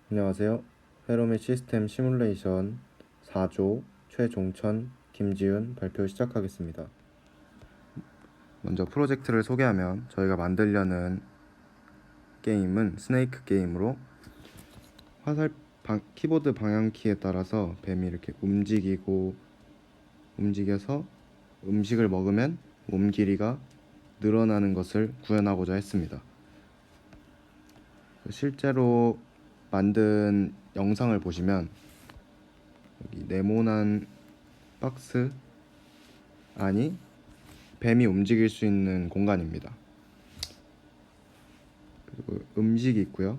안녕하세요. 회로미 시스템 시뮬레이션 4조 최종천, 김지은 발표 시작하겠습니다. 먼저 프로젝트를 소개하면 저희가 만들려는 게임은 스네이크 게임으로 키보드 방향키에 따라서 뱀이 이렇게 움직여서 음식을 먹으면 몸 길이가 늘어나는 것을 구현하고자 했습니다. 실제로 만든 영상을 보시면 여기 네모난 박스 안이 뱀이 움직일 수 있는 공간입니다. 그리고 음식이 있고요.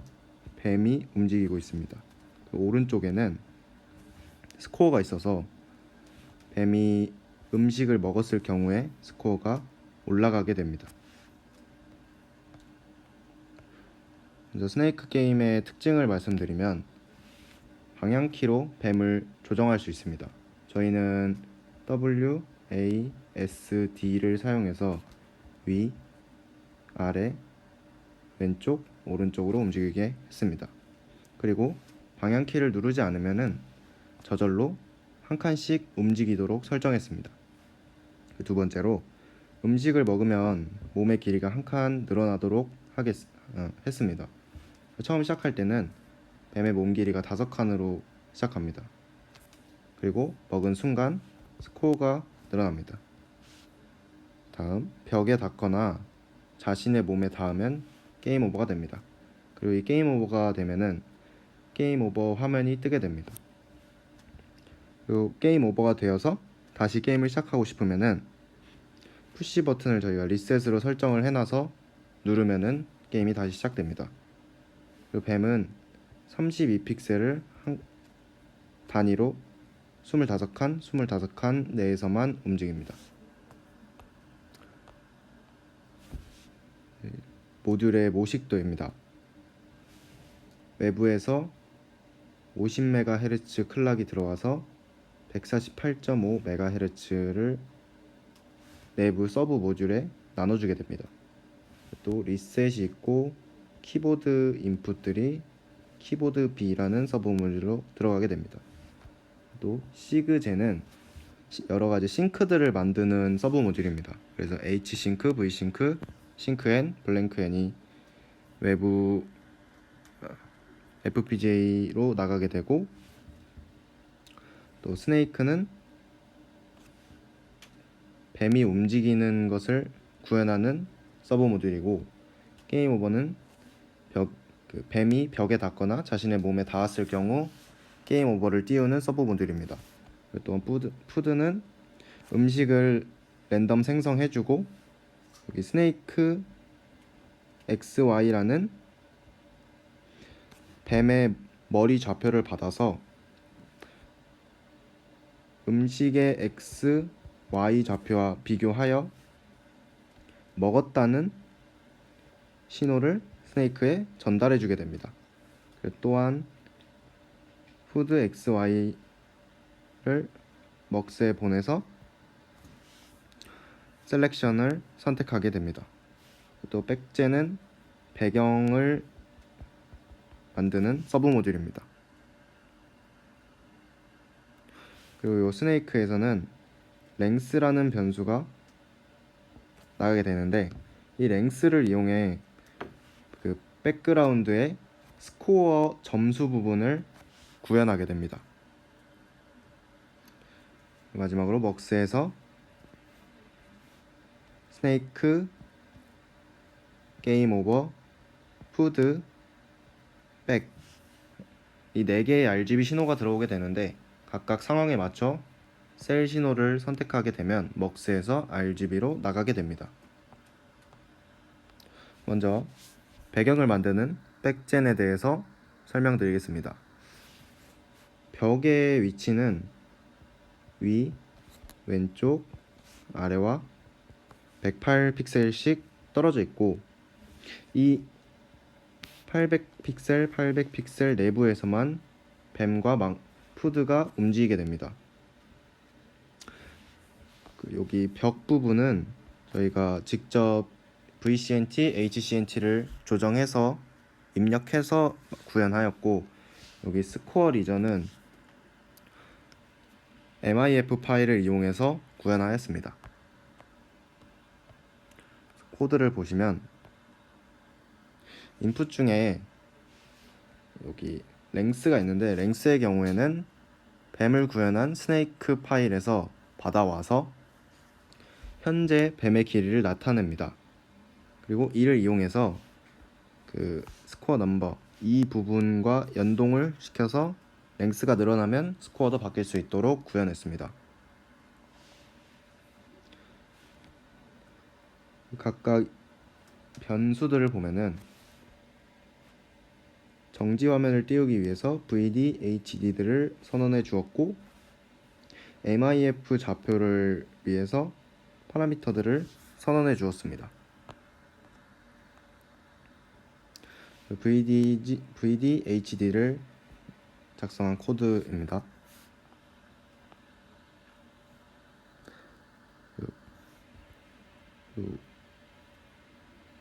뱀이 움직이고 있습니다. 오른쪽에는 스코어가 있어서 뱀이 음식을 먹었을 경우에 스코어가 올라가게 됩니다. 먼저 스네이크 게임의 특징을 말씀드리면 방향키로 뱀을 조정할 수 있습니다. 저희는 W, A, S, D를 사용해서 위, 아래, 왼쪽, 오른쪽으로 움직이게 했습니다. 그리고 방향키를 누르지 않으면은 저절로 한 칸씩 움직이도록 설정했습니다. 두 번째로 음식을 먹으면 몸의 길이가 한 칸 늘어나도록 했습니다. 처음 시작할 때는 뱀의 몸 길이가 5칸으로 시작합니다. 그리고 먹은 순간 스코어가 늘어납니다. 다음, 벽에 닿거나 자신의 몸에 닿으면 게임 오버가 됩니다. 그리고 이 게임 오버가 되면은 게임 오버 화면이 뜨게 됩니다. 그리고 게임 오버가 되어서 다시 게임을 시작하고 싶으면은 푸시 버튼을 저희가 리셋으로 설정을 해놔서 누르면은 게임이 다시 시작됩니다. 그리고 뱀은 32픽셀을 단위로 25칸 내에서만 움직입니다. 모듈의 모식도입니다. 외부에서 50MHz 클락이 들어와서 148.5MHz를 내부 서브 모듈에 나눠주게 됩니다. 또 리셋이 있고 키보드 인풋들이 키보드 B라는 서브 모듈로 들어가게 됩니다. 또 시그젠은 여러가지 싱크들을 만드는 서브 모듈입니다. 그래서 H싱크, V싱크, 싱크N, 블랭크N이 외부 FPGA로 나가게 되고, 또 스네이크는 뱀이 움직이는 것을 구현하는 서브 모듈이고, 게임 오버는 뱀이 벽에 닿거나 자신의 몸에 닿았을 경우 게임 오버를 띄우는 서브 모듈입니다. 또 푸드는 음식을 랜덤 생성해주고, 여기 스네이크 XY라는 뱀의 머리 좌표를 받아서 음식의 X, Y 좌표와 비교하여 먹었다는 신호를 스네이크에 전달해 주게 됩니다. 또한 푸드 XY를 먹스에 보내서 셀렉션을 선택하게 됩니다. 또 백제는 배경을 만드는 서브 모듈입니다. 그리고 이 스네이크에서는 랭스라는 변수가 나가게 되는데, 이 랭스를 이용해 그 백그라운드의 스코어 점수 부분을 구현하게 됩니다. 마지막으로 먹스에서 스네이크, 게임 오버, 푸드, 백, 이 4개의 RGB 신호가 들어오게 되는데, 각각 상황에 맞춰 셀 신호를 선택하게 되면 먹스에서 RGB로 나가게 됩니다. 먼저 배경을 만드는 백젠에 대해서 설명드리겠습니다. 벽의 위치는 위, 왼쪽, 아래와 108픽셀씩 떨어져 있고, 이 800픽셀 내부에서만 뱀과 푸드가 움직이게 됩니다. 여기 벽 부분은 저희가 직접 VCNT, HCNT를 조정해서 입력해서 구현하였고, 여기 스코어 리전은 MIF 파일을 이용해서 구현하였습니다. 코드를 보시면 인풋 중에 여기 랭스가 있는데, 랭스의 경우에는 뱀을 구현한 스네이크 파일에서 받아와서 현재 뱀의 길이를 나타냅니다. 그리고 이를 이용해서 그 스코어 넘버 이 부분과 연동을 시켜서 랭스가 늘어나면 스코어도 바뀔 수 있도록 구현했습니다. 각각 변수들을 보면은 정지 화면을 띄우기 위해서 VD, HD들을 선언해 주었고, MIF 좌표를 위해서 파라미터들을 선언해 주었습니다. VD, HD를 작성한 코드입니다.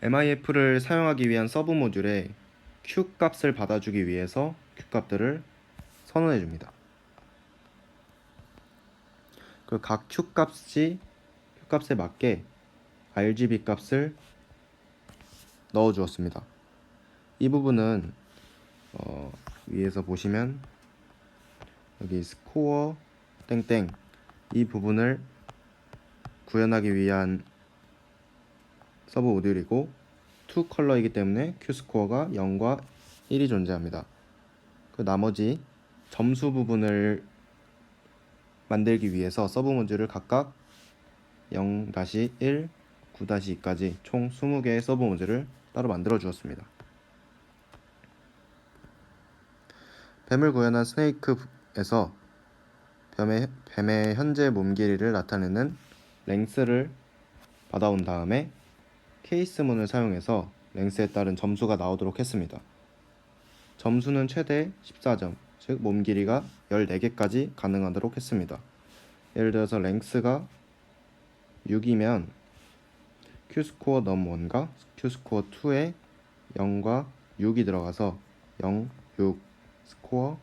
MIF를 사용하기 위한 서브 모듈에 Q 값을 받아주기 위해서 Q 값들을 선언해 줍니다. 그리고 각 Q 값에 맞게 RGB 값을 넣어 주었습니다. 이 부분은 위에서 보시면 여기 스코어 땡땡 이 부분을 구현하기 위한 서브 모듈이고, 투 컬러이기 때문에 Q 스코어가 0과 1이 존재합니다. 그 나머지 점수 부분을 만들기 위해서 서브 모듈을 각각 0-1, 9-2까지 총 20개의 서브 모듈을 따로 만들어 주었습니다. 뱀을 구현한 스네이크에서 뱀의 현재 몸 길이를 나타내는 랭스를 받아온 다음에 케이스문을 사용해서 랭스에 따른 점수가 나오도록 했습니다. 점수는 최대 14점, 즉 몸 길이가 14개까지 가능하도록 했습니다. 예를 들어서 랭스가 6이면 Q스코어 넘1과 Q스코어 2에 0과 6이 들어가서 0, 6 스코어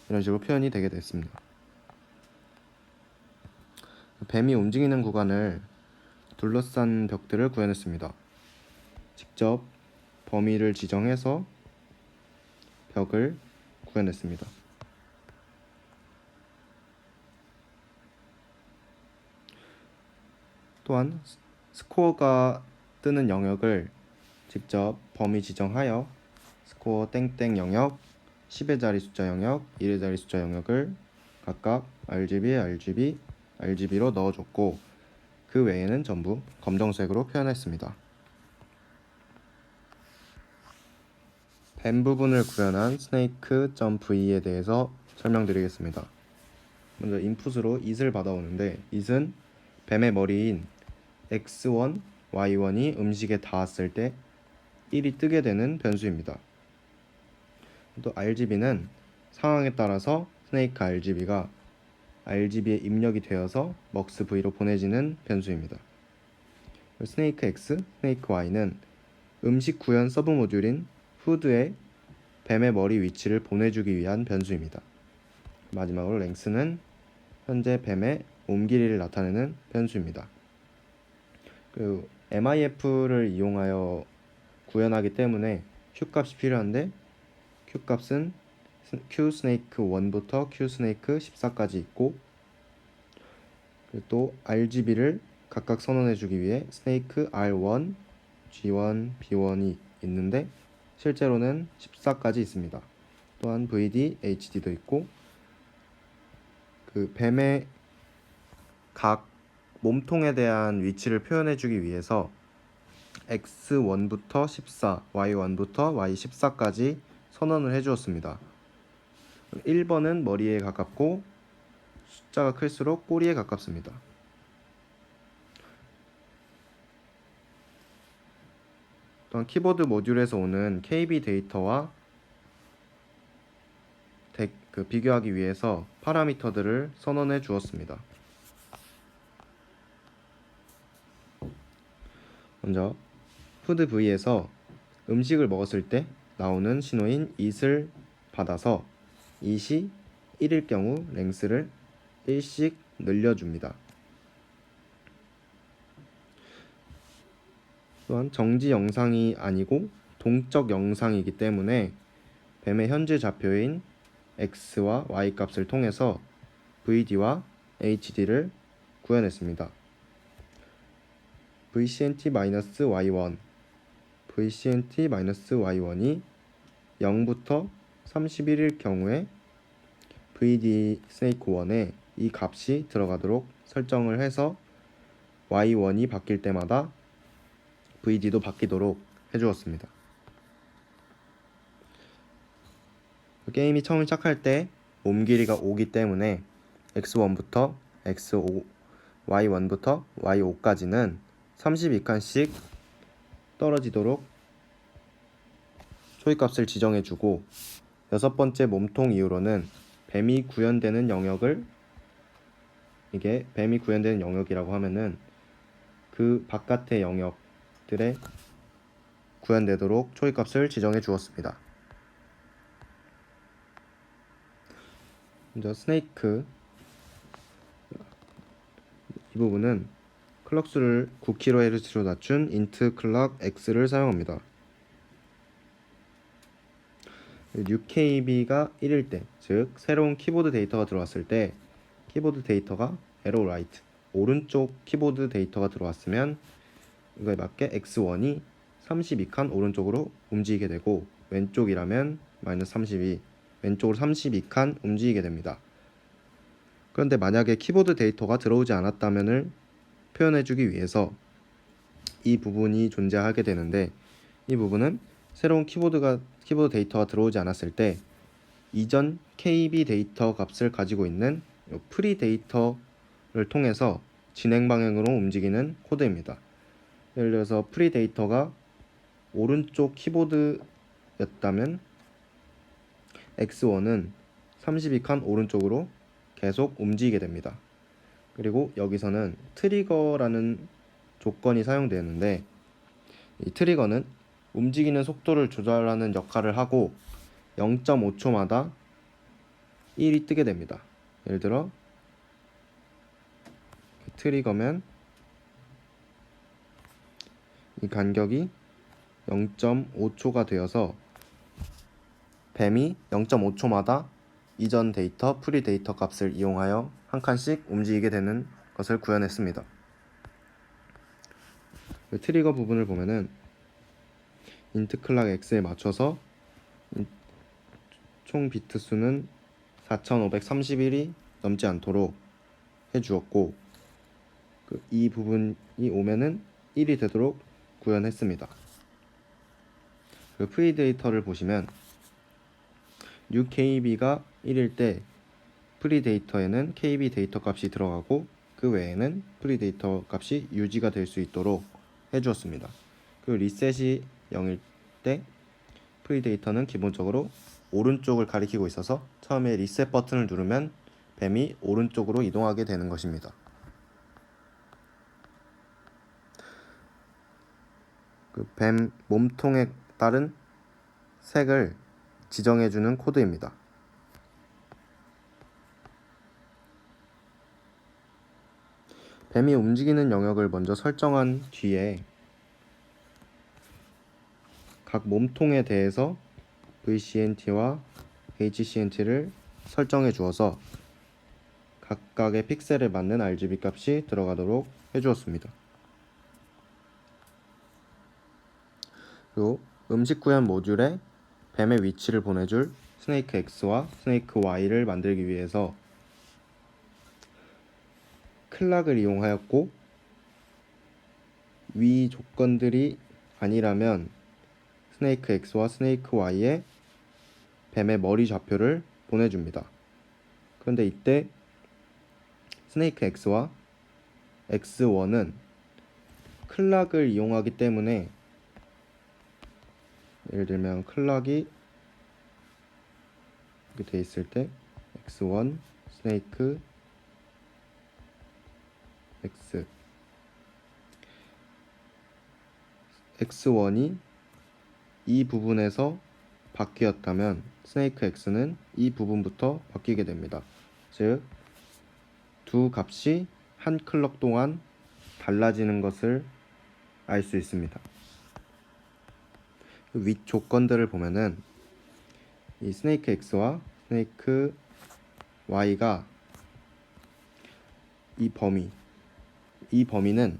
이런 식으로 표현이 되게 됐습니다. 뱀이 움직이는 구간을 둘러싼 벽들을 구현했습니다. 직접 범위를 지정해서 벽을 구현했습니다. 또한 스코어가 뜨는 영역을 직접 범위 지정하여 스코어 땡땡 영역, 10의 자리 숫자 영역, 1의 자리 숫자 영역을 각각 RGB로 넣어줬고, 그 외에는 전부 검정색으로 표현했습니다. 뱀 부분을 구현한 snake.v에 대해서 설명드리겠습니다. 먼저 인풋으로 it을 받아오는데, it은 뱀의 머리인 x1, y1이 음식에 닿았을 때 1이 뜨게 되는 변수입니다. 또 RGB는 상황에 따라서 snake RGB가 RGB에 입력이 되어서 MUXV로 보내지는 변수입니다. snake X, snake Y는 음식 구현 서브 모듈인 후드에 뱀의 머리 위치를 보내주기 위한 변수입니다. 마지막으로 랭스는 현재 뱀의 몸 길이를 나타내는 변수입니다. 그리고 MIF를 이용하여 구현하기 때문에 Q 값이 필요한데, Q 값은 Q 스네이크 1부터 Q 스네이크 14까지 있고, 그리고 또 RGB를 각각 선언해주기 위해 스네이크 R1, G1, B1이 있는데 실제로는 14까지 있습니다. 또한 VD, HD도 있고, 그 뱀의 각 몸통에 대한 위치를 표현해주기 위해서 X1부터 14, Y1부터 Y14까지 선언을 해주었습니다. 1번은 머리에 가깝고 숫자가 클수록 꼬리에 가깝습니다. 또한 키보드 모듈에서 오는 KB 데이터와 비교하기 위해서 파라미터들을 선언해 주었습니다. 먼저 후드 V에서 음식을 먹었을 때 나오는 신호인 it을 받아서 it이 1일 경우 length를 1씩 늘려줍니다. 또한 정지 영상이 아니고 동적 영상이기 때문에 뱀의 현재 좌표인 x와 y 값을 통해서 vd와 hd를 구해냈습니다. vcnt-y1 vcnt-y1이 0부터 31일 경우에 vd snake 1에 이 값이 들어가도록 설정을 해서 y1이 바뀔 때마다 vd도 바뀌도록 해주었습니다. 게임이 처음 시작할 때 몸 길이가 5기 때문에 x1부터 x5, y1부터 y5까지는 32칸씩 떨어지도록 초이값을 지정해주고, 여섯 번째 몸통 이후로는 뱀이 구현되는 영역을, 이게 뱀이 구현되는 영역이라고 하면은 그 바깥의 영역들에 구현되도록 초이값을 지정해 주었습니다. 먼저 스네이크 이 부분은 클럭 수를 9kHz로 낮춘 int clock x를 사용합니다. 6kb가 1일 때, 즉 새로운 키보드 데이터가 들어왔을 때 키보드 데이터가 arrow right, 오른쪽 키보드 데이터가 들어왔으면 이거에 맞게 x1이 32칸 오른쪽으로 움직이게 되고, 왼쪽이라면 -32, 왼쪽으로 32칸 움직이게 됩니다. 그런데 만약에 키보드 데이터가 들어오지 않았다면을 표현해주기 위해서 이 부분이 존재하게 되는데, 이 부분은 새로운 키보드 데이터가 들어오지 않았을 때 이전 KB 데이터 값을 가지고 있는 프리 데이터를 통해서 진행 방향으로 움직이는 코드입니다. 예를 들어서 프리 데이터가 오른쪽 키보드였다면 x1은 32칸 오른쪽으로 계속 움직이게 됩니다. 그리고 여기서는 트리거라는 조건이 사용되는데, 이 트리거는 움직이는 속도를 조절하는 역할을 하고 0.5초마다 1이 뜨게 됩니다. 예를 들어 트리거면 이 간격이 0.5초가 되어서 뱀이 0.5초마다 이전 데이터, 프리 데이터 값을 이용하여 한 칸씩 움직이게 되는 것을 구현했습니다. 그 트리거 부분을 보면은 int clock x에 맞춰서 총 비트 수는 4531이 넘지 않도록 해주었고, 이 부분이 오면은 1이 되도록 구현했습니다. 그 프리 데이터를 보시면 UKB가 1일 때 프리 데이터에는 KB 데이터 값이 들어가고 그 외에는 프리 데이터 값이 유지가 될 수 있도록 해주었습니다. 그리고 리셋이 0일 때 프리 데이터는 기본적으로 오른쪽을 가리키고 있어서 처음에 리셋 버튼을 누르면 뱀이 오른쪽으로 이동하게 되는 것입니다. 그 뱀 몸통에 따른 색을 지정해주는 코드입니다. 뱀이 움직이는 영역을 먼저 설정한 뒤에 각 몸통에 대해서 VCNT와 HCNT를 설정해 주어서 각각의 픽셀에 맞는 RGB 값이 들어가도록 해주었습니다. 그리고 음식 구현 모듈에 뱀의 위치를 보내줄 스네이크 X와 스네이크 Y를 만들기 위해서 클락을 이용하였고, 위 조건들이 아니라면 스네이크 X와 스네이크 Y에 뱀의 머리 좌표를 보내줍니다. 그런데 이때 스네이크 X와 X1은 클락을 이용하기 때문에, 예를 들면 클락이 이렇게 돼 있을 때 X1 스네이크 X X1이 이 부분에서 바뀌었다면 스네이크 x는 이 부분부터 바뀌게 됩니다. 즉, 두 값이 한 클럭 동안 달라지는 것을 알 수 있습니다. 윗 조건들을 보면은 이 스네이크 x와 스네이크 y가 이 범위는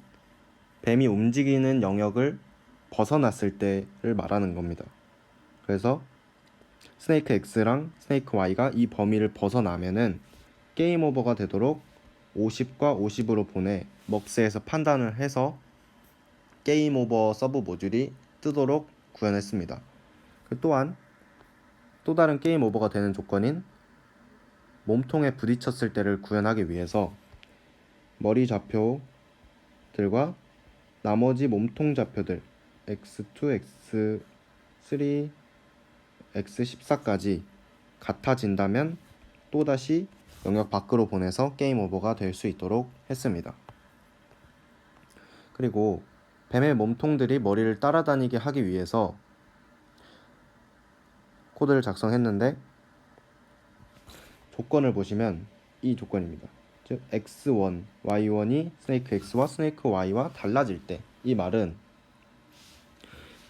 뱀이 움직이는 영역을 벗어났을 때를 말하는 겁니다. 그래서 스네이크 x랑 스네이크 y가 이 범위를 벗어나면은 게임 오버가 되도록 50과 50으로 보내 먹스에서 판단을 해서 게임 오버 서브 모듈이 뜨도록 구현했습니다. 또한 또 다른 게임 오버가 되는 조건인 몸통에 부딪혔을 때를 구현하기 위해서 머리 좌표들과 나머지 몸통 좌표들 x2, x3, x14까지 같아진다면 또다시 영역 밖으로 보내서 게임 오버가 될 수 있도록 했습니다. 그리고 뱀의 몸통들이 머리를 따라다니게 하기 위해서 코드를 작성했는데 조건을 보시면 이 조건입니다. 즉 x1, y1이 스네이크 x와 스네이크 y와 달라질 때, 이 말은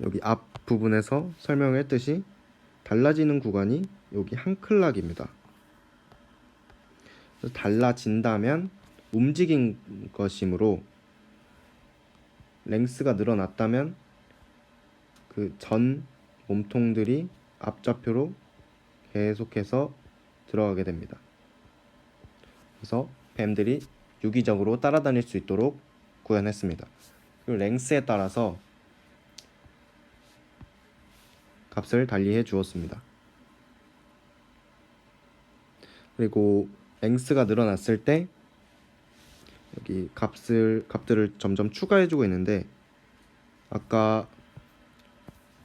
여기 앞 부분에서 설명을 했듯이 달라지는 구간이 여기 한 클락입니다. 달라진다면 움직인 것이므로 랭스가 늘어났다면 그 전 몸통들이 앞좌표로 계속해서 들어가게 됩니다. 그래서 뱀들이 유기적으로 따라다닐 수 있도록 구현했습니다. 그리고 랭스에 따라서 값을 달리해 주었습니다. 그리고 랭스가 늘어났을 때 여기 값들을 점점 추가해주고 있는데, 아까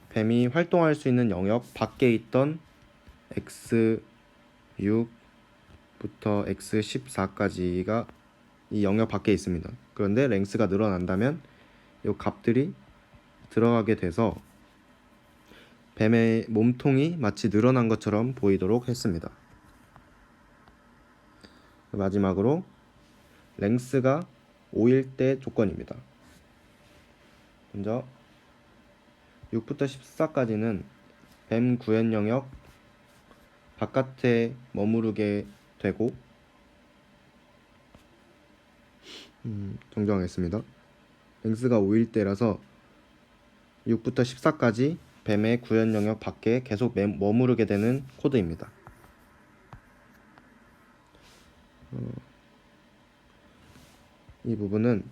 뱀이 활동할 수 있는 영역 밖에 있던 x6부터 x14까지가 이 영역 밖에 있습니다. 그런데 랭스가 늘어난다면 이 값들이 들어가게 돼서 뱀의 몸통이 마치 늘어난 것처럼 보이도록 했습니다. 마지막으로 랭스가 5일 때 조건입니다. 먼저 6부터 14까지는 뱀 구현 영역 바깥에 머무르게 되고, 정정하겠습니다. 랭스가 5일 때라서 6부터 14까지 뱀의 구현 영역 밖에 계속 머무르게 되는 코드입니다. 이 부분은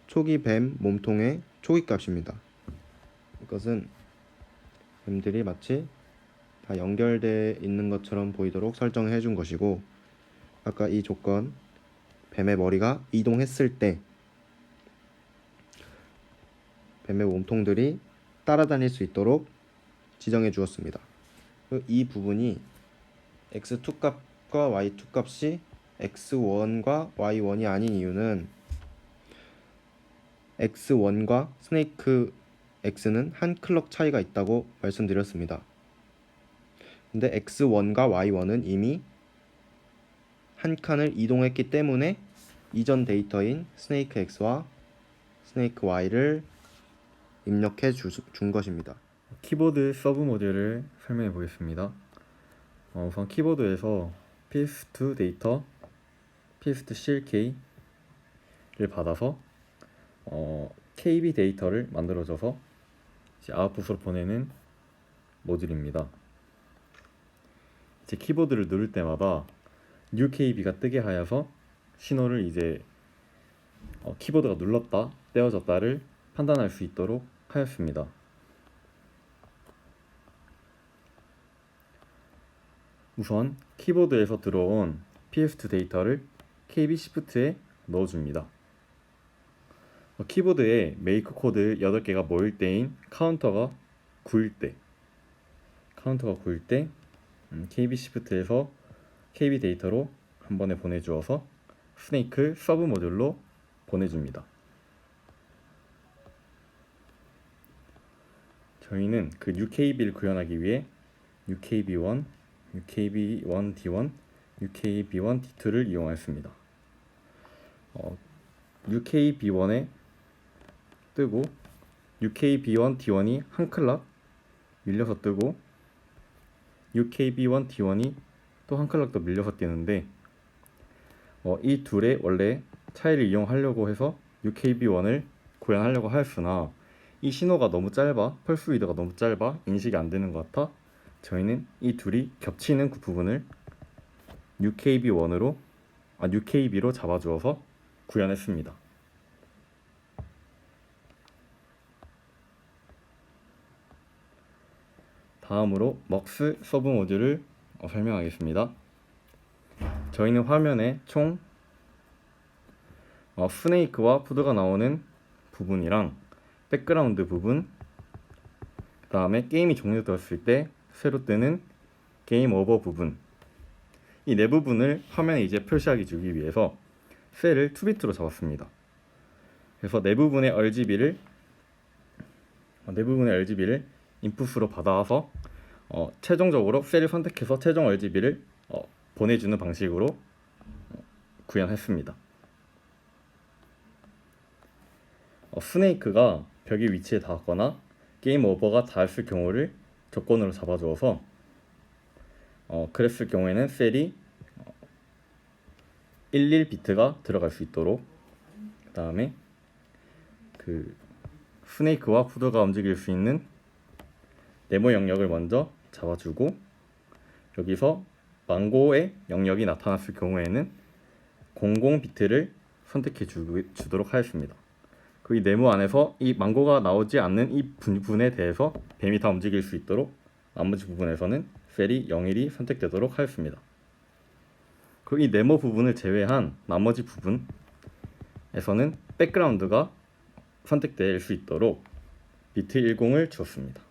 초기 뱀 몸통의 초기 값입니다. 이것은 뱀들이 마치 다 연결되어 있는 것처럼 보이도록 설정해 준 것이고, 아까 이 조건 뱀의 머리가 이동했을 때 뱀의 몸통들이 따라다닐 수 있도록 지정해 주었습니다. 이 부분이 x2 값과 y2 값이 x1과 y1이 아닌 이유는 x1과 스네이크 x는 한 클럭 차이가 있다고 말씀드렸습니다. 근데 x1과 y1은 이미 한 칸을 이동했기 때문에 이전 데이터인 스네이크 x와 스네이크 y를 입력해 준 것입니다. 키보드 서브 모듈을 설명해 보겠습니다. 우선 키보드에서 ps2 데이터, ps2 clk를 받아서 kb 데이터를 만들어줘서 이제 아웃풋으로 보내는 모듈입니다. 이제 키보드를 누를 때마다 new kb가 뜨게 하여서 신호를 이제 키보드가 눌렀다, 떼어졌다를 판단할 수 있도록 하였습니다. 우선 키보드에서 들어온 ps2 데이터를 kb 시프트에 넣어줍니다. 키보드에 메이크 코드 8개가 모일 때인 카운터가 9일 때 kb 시프트에서 kb 데이터로 한 번에 보내주어서 스네이크 서브 모듈로 보내줍니다. 저희는 그 UKB를 구현하기 위해 UKB1, UKB1D1, UKB1D2를 이용하였습니다. UKB1에 뜨고 UKB1D1이 한 클락 밀려서 뜨고 UKB1D1이 또 한 클락 더 밀려서 뛰는데 이 둘의 원래 차이를 이용하려고 해서 UKB1을 구현하려고 하였으나 이 신호가 너무 짧아, 펄스 위드가 너무 짧아 인식이 안 되는 것 같아 저희는 이 둘이 겹치는 그 부분을 UKB로 잡아주어서 구현했습니다. 다음으로 먹스 서브 모듈을 설명하겠습니다. 저희는 화면에 총 스네이크와 푸드가 나오는 부분이랑 백그라운드 부분, 그 다음에 게임이 종료되었을 때 새로 뜨는 게임 오버 부분, 이 네 부분을 화면에 이제 표시하기 주기 위해서 셀을 2비트로 잡았습니다. 그래서 네 부분의 RGB를 인풋으로 받아서 최종적으로 셀을 선택해서 최종 RGB를 보내주는 방식으로 구현했습니다. 스네이크가 벽의 위치에 닿았거나 게임 오버가 닿았을 경우를 조건으로 잡아주어서 그랬을 경우에는 셀이 11비트가 들어갈 수 있도록, 그 다음에 그 스네이크와 푸드가 움직일 수 있는 네모 영역을 먼저 잡아주고, 여기서 망고의 영역이 나타났을 경우에는 00비트를 선택해 주도록 하였습니다. 그 이 네모 안에서 이 망고가 나오지 않는 이 부분에 대해서 뱀이 다 움직일 수 있도록 나머지 부분에서는 셀이 01이 선택되도록 하였습니다. 그 이 네모 부분을 제외한 나머지 부분에서는 백그라운드가 선택될 수 있도록 비트 10을 주었습니다.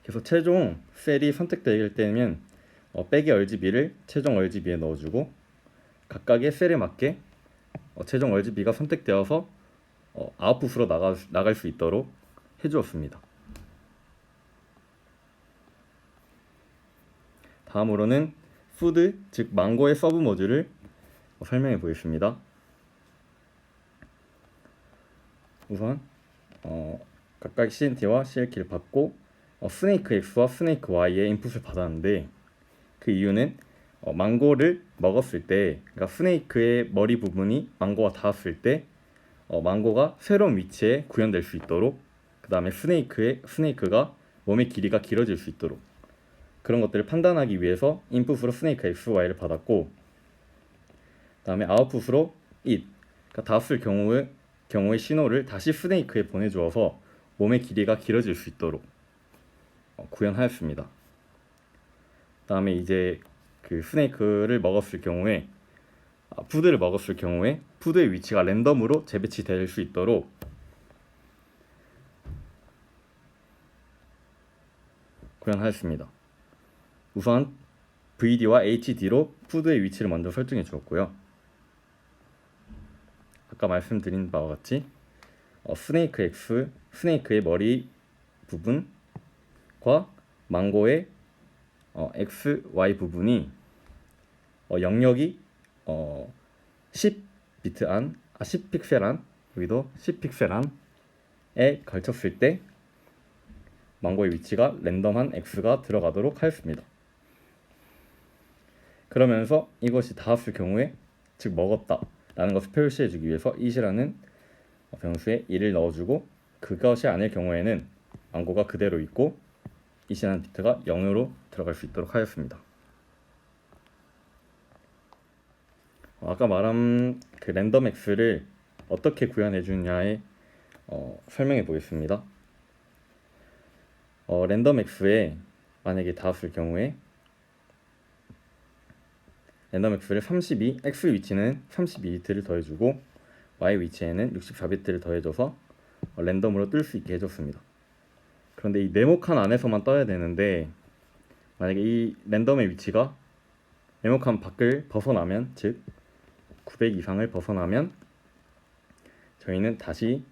그래서 최종 셀이 선택될 때면 백의 RGB를 최종 RGB에 넣어주고 각각의 셀에 맞게 최종 RGB가 선택되어서 아웃풋으로 나갈 수 있도록 해주었습니다. 다음으로는 푸드, 즉 망고의 서브 모듈을 설명해 보겠습니다. 우선 각각 CNT와 CLK를 받고 스네이크 X와 스네이크 Y의 인풋을 받았는데, 그 이유는 망고를 먹었을 때, 그러니까 스네이크의 머리 부분이 망고와 닿았을 때 망고가 새로운 위치에 구현될 수 있도록, 그 다음에 스네이크가 몸의 길이가 길어질 수 있도록 그런 것들을 판단하기 위해서 인풋으로 스네이크 X, Y를 받았고, 그 다음에 아웃풋으로 그러니까 닿았을 경우의 신호를 다시 스네이크에 보내주어서 몸의 길이가 길어질 수 있도록 구현하였습니다. 다음에 이제 그 스네이크를 먹었을 경우에 푸드를 먹었을 경우에 푸드의 위치가 랜덤으로 재배치될 수 있도록 구현하였습니다. 우선 VD와 HD로 푸드의 위치를 먼저 설정해 주었고요. 아까 말씀드린 바와 같이 스네이크 X, 스네이크의 머리 부분과 망고의 X, Y 부분이 영역이 10비트 안, 10픽셀 안, 여기도 10픽셀 안에 걸쳤을 때 망고의 위치가 랜덤한 X가 들어가도록 하였습니다. 그러면서 이것이 닿았을 경우에, 즉 먹었다 라는 것을 표시해주기 위해서 it이라는 변수에 1을 넣어주고, 그것이 아닐 경우에는 망고가 그대로 있고 it이라는 비트가 0으로 들어갈 수 있도록 하였습니다. 아까 말한 그 랜덤 X를 어떻게 구현해 주느냐에 설명해 보겠습니다. 랜덤 X에 만약에 닿았을 경우에 랜덤 X를 32, X 위치는 32비트를 더해주고 Y 위치에는 64비트를 더해줘서 랜덤으로 뜰 수 있게 해줬습니다. 그런데 이 네모칸 안에서만 떠야 되는데, 만약에 이 랜덤의 위치가 네모칸 밖을 벗어나면, 즉 900 이상을 벗어나면 저희는 다시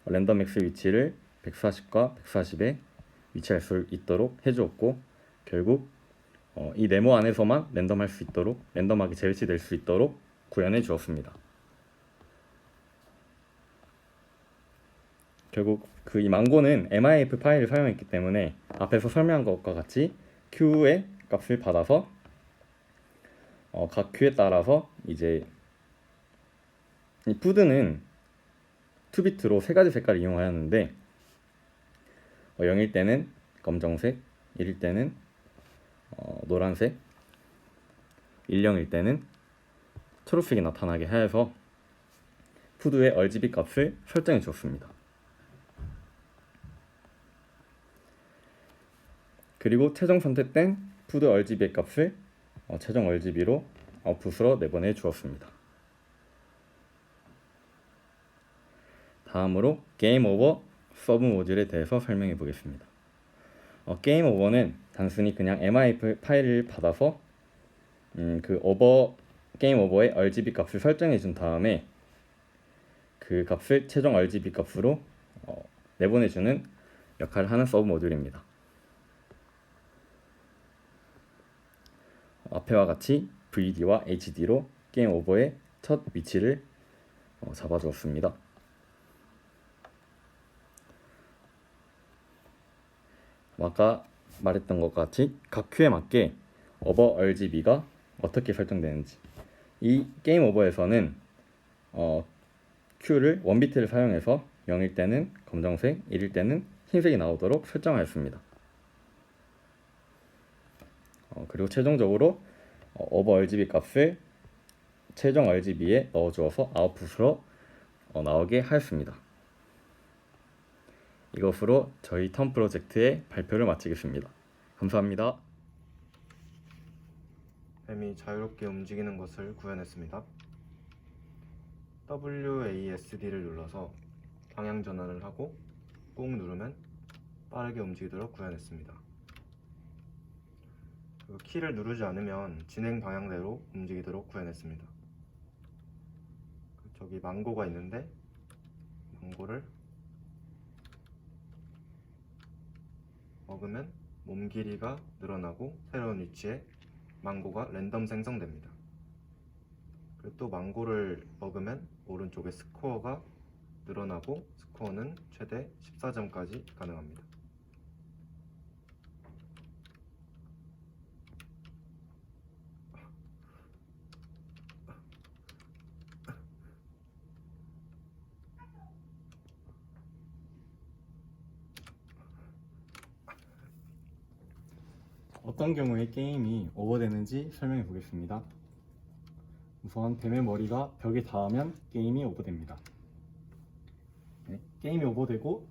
랜덤 x 위치를 140과 140에 위치할 수 있도록 해주었고, 결국 이 네모 안에서만 랜덤할 수 있도록, 랜덤하게 재배치될 수 있도록 구현해 주었습니다. 결국 그 이 망고는 MIF 파일을 사용했기 때문에 앞에서 설명한 것과 같이 Q의 값을 받아서 각 Q에 따라서 이제 이 푸드는 2비트로 세 가지 색깔을 이용하였는데 0일 때는 검정색, 1일 때는 노란색, 10일 때는 초록색이 나타나게 하여서 푸드의 RGB 값을 설정해 주었습니다. 그리고 최종 선택된 푸드 RGB의 값을 최종 RGB로 아웃풋으로 내보내 주었습니다. 다음으로 게임 오버 서브 모듈에 대해서 설명해 보겠습니다. 게임 오버는 단순히 그냥 MIF 파일을 받아서 게임 오버의 RGB 값을 설정해 준 다음에 그 값을 최종 RGB 값으로 내보내주는 역할을 하는 서브 모듈입니다. 앞에와 같이 VD와 HD로 게임 오버의 첫 위치를 잡아주었습니다. 아까 말했던 것 같이 각 큐에 맞게 오버 RGB가 어떻게 설정되는지, 이 게임 오버에서는 큐를 1비트를 사용해서 0일 때는 검정색, 1일 때는 흰색이 나오도록 설정하였습니다. 그리고 최종적으로 오버 RGB 값을 최종 RGB에 넣어주어서 아웃풋으로 나오게 하였습니다. 이것으로 저희 턴 프로젝트의 발표를 마치겠습니다. 감사합니다. 뱀이 자유롭게 움직이는 것을 구현했습니다. WASD를 눌러서 방향 전환을 하고 꾹 누르면 빠르게 움직이도록 구현했습니다. 그리고 키를 누르지 않으면 진행 방향대로 움직이도록 구현했습니다. 저기 망고가 있는데 망고를 먹으면 몸 길이가 늘어나고 새로운 위치에 망고가 랜덤 생성됩니다. 그리고 또 망고를 먹으면 오른쪽에 스코어가 늘어나고 스코어는 최대 14점까지 가능합니다. 어떤 경우에 게임이 오버되는지 설명해 보겠습니다. 우선 뱀의 머리가 벽에 닿으면 게임이 오버됩니다. 네, 게임이 오버되고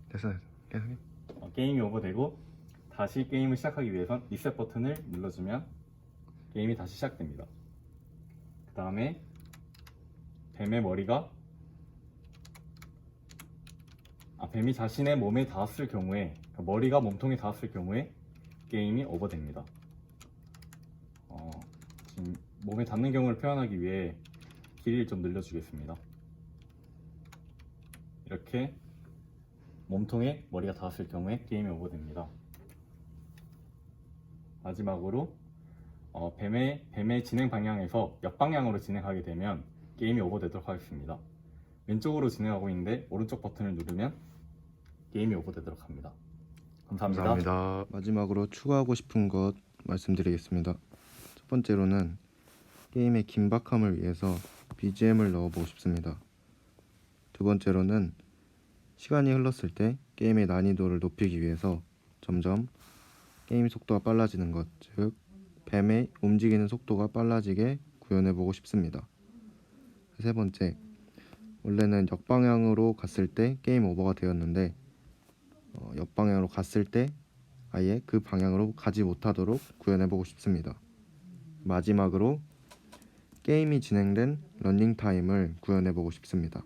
됐어요. 계속해. 게임이 오버되고 다시 게임을 시작하기 위해선 리셋 버튼을 눌러주면 게임이 다시 시작됩니다. 그 다음에 뱀의 머리가 뱀이 자신의 몸에 닿았을 경우에, 머리가 몸통에 닿았을 경우에 게임이 오버됩니다. 지금 몸에 닿는 경우를 표현하기 위해 길이를 좀 늘려주겠습니다. 이렇게 몸통에 머리가 닿았을 경우에 게임이 오버됩니다. 마지막으로 뱀의 진행 방향에서 역방향으로 진행하게 되면 게임이 오버되도록 하겠습니다. 왼쪽으로 진행하고 있는데 오른쪽 버튼을 누르면 게임이 오버되도록 합니다. 감사합니다. 마지막으로 추가하고 싶은 것 말씀드리겠습니다. 첫 번째로는 게임의 긴박함을 위해서 BGM을 넣어보고 싶습니다. 두 번째로는 시간이 흘렀을 때 게임의 난이도를 높이기 위해서 점점 게임 속도가 빨라지는 것, 즉 뱀의 움직이는 속도가 빨라지게 구현해보고 싶습니다. 세 번째, 원래는 역방향으로 갔을 때 게임 오버가 되었는데 옆방향으로 갔을 때 아예 그 방향으로 가지 못하도록 구현해보고 싶습니다. 마지막으로 게임이 진행된 러닝 타임을 구현해보고 싶습니다.